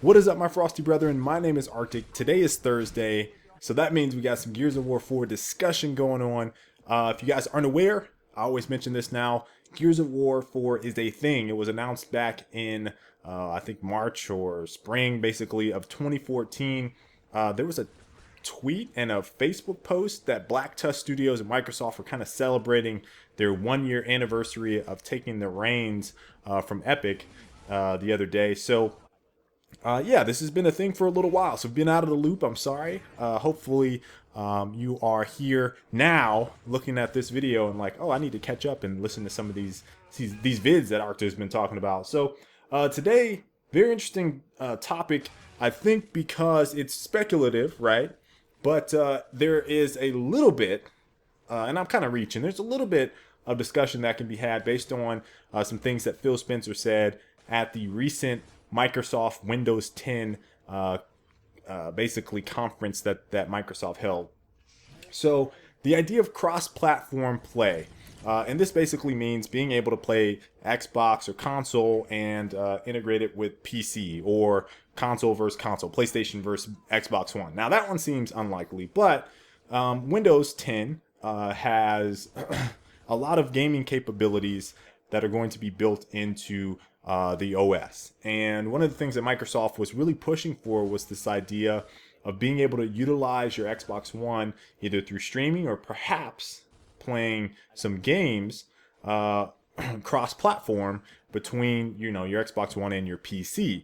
What is up, my frosty brethren? My name is Arctic. Today is Thursday, so that means we got some Gears of War 4 discussion going on. If you guys aren't aware, I always mention this now. Gears of War 4 is a thing. It was announced back in, I think, March or spring, basically, of 2014. There was a tweet and a Facebook post that Black Tusk Studios and Microsoft were kind of celebrating their 1 year anniversary of taking the reins from Epic the other day. So yeah, this has been a thing for a little while, so I've been out of the loop. I'm sorry. Hopefully, you are here now looking at this video and like, oh, I need to catch up and listen to some of these vids that Arcto's been talking about. So today, very interesting topic, I think, because it's speculative, right? But there is a little bit, and I'm kind of reaching, there's a little bit of discussion that can be had based on some things that Phil Spencer said at the recent Microsoft Windows 10 basically conference that Microsoft held. So the idea of cross-platform play, and this basically means being able to play Xbox or console and integrate it with PC, or console versus console, PlayStation versus Xbox One. Now that one seems unlikely, but Windows 10 has a lot of gaming capabilities that are going to be built into the OS. And one of the things that Microsoft was really pushing for was this idea of being able to utilize your Xbox One either through streaming or perhaps playing some games cross-platform between, you know, your Xbox One and your PC.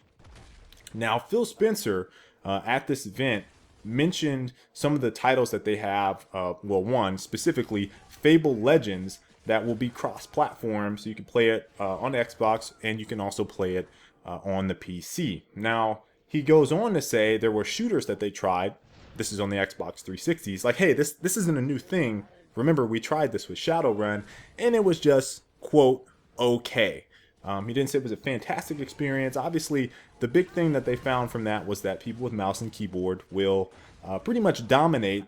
Now, Phil Spencer at this event mentioned some of the titles that they have. Well, one specifically, Fable Legends, that will be cross-platform, so you can play it on Xbox and you can also play it on the PC. Now, he goes on to say there were shooters that they tried. This is on the Xbox 360. He's like, hey, this isn't a new thing. Remember, we tried this with Shadowrun, and it was just, quote, okay. He didn't say it was a fantastic experience. Obviously, the big thing that they found from that was that people with mouse and keyboard will pretty much dominate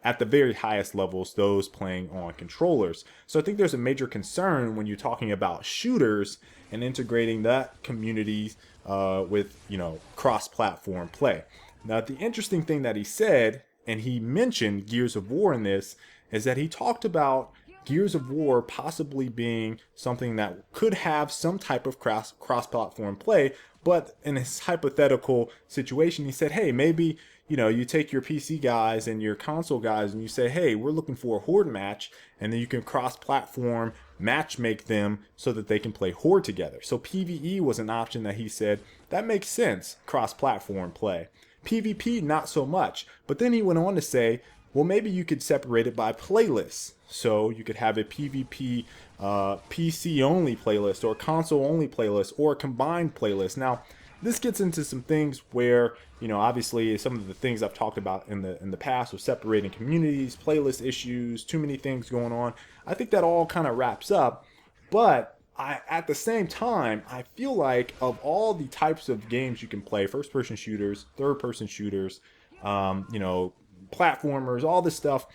at the very highest levels those playing on controllers. So I think there's a major concern when you're talking about shooters and integrating that community with, you know, cross-platform play. Now, the interesting thing that he said, and he mentioned Gears of War in this, is that he talked about Gears of War possibly being something that could have some type of cross-platform play, but in his hypothetical situation, he said, hey, maybe, you know, you take your PC guys and your console guys and you say, hey, we're looking for a Horde match, and then you can cross-platform match make them so that they can play Horde together. So PvE was an option that he said, that makes sense, cross-platform play. PvP, not so much. But then he went on to say, well, maybe you could separate it by playlists. So you could have a PvP PC only playlist, or console only playlist, or a combined playlist. Now, this gets into some things where, you know, obviously some of the things I've talked about in the past with separating communities, playlist issues, too many things going on. I think that all kind of wraps up. But at the same time, I feel like of all the types of games you can play, first-person shooters, third-person shooters, you know, platformers, all this stuff,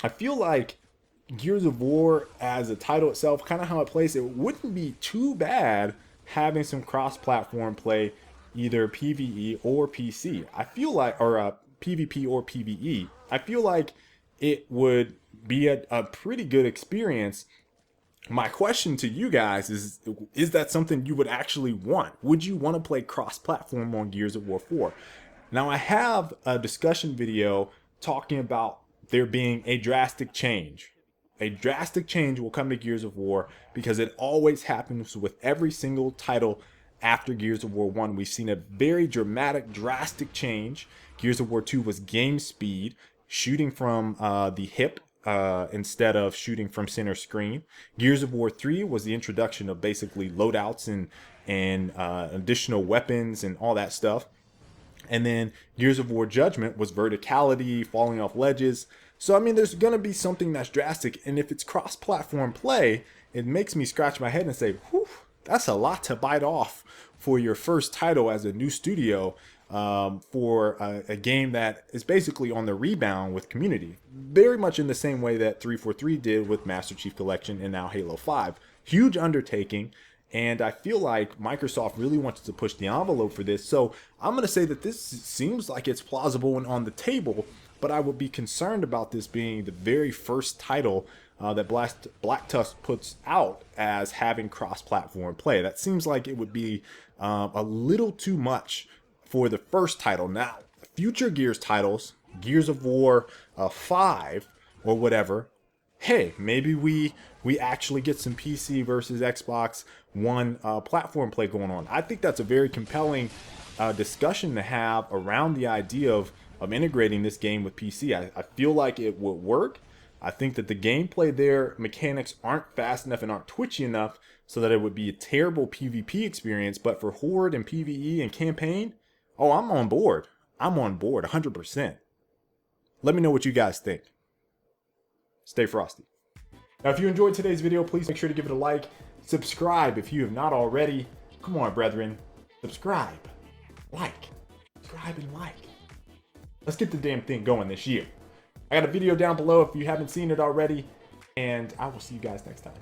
I feel like Gears of War as a title itself, kind of how it plays, it wouldn't be too bad having some cross-platform play, either PvE or PC. I feel like, or PvP or PvE. I feel like it would be a pretty good experience. My question to you guys is that something you would actually want? Would you want to play cross-platform on Gears of War 4? Now, I have a discussion video talking about there being a drastic change. A drastic change will come to Gears of War because it always happens with every single title after Gears of War 1. We've seen a very dramatic, drastic change. Gears of War 2 was game speed, shooting from the hip instead of shooting from center screen. Gears of War 3 was the introduction of basically loadouts and additional weapons and all that stuff. And then Gears of War Judgment was verticality, falling off ledges. So, I mean, there's going to be something that's drastic. And if it's cross-platform play, it makes me scratch my head and say, whew, that's a lot to bite off for your first title as a new studio, for a game that is basically on the rebound with community. Very much in the same way that 343 did with Master Chief Collection and now Halo 5. Huge undertaking. And I feel like Microsoft really wants to push the envelope for this. So I'm going to say that this seems like it's plausible and on the table, but I would be concerned about this being the very first title that Black Tusk puts out as having cross-platform play. That seems like it would be a little too much for the first title. Now, future Gears titles, Gears of War 5 or whatever, hey, maybe we actually get some PC versus Xbox One platform play going on. I think that's a very compelling discussion to have around the idea of integrating this game with PC. I feel like it would work. I think that the gameplay there, mechanics aren't fast enough and aren't twitchy enough so that it would be a terrible PvP experience. But for Horde and PvE and campaign, oh, I'm on board. I'm on board 100%. Let me know what you guys think. Stay frosty. Now, if you enjoyed today's video, please make sure to give it a like. Subscribe if you have not already. Come on, brethren. Subscribe. Subscribe and like. Let's get the damn thing going this year. I got a video down below if you haven't seen it already. And I will see you guys next time.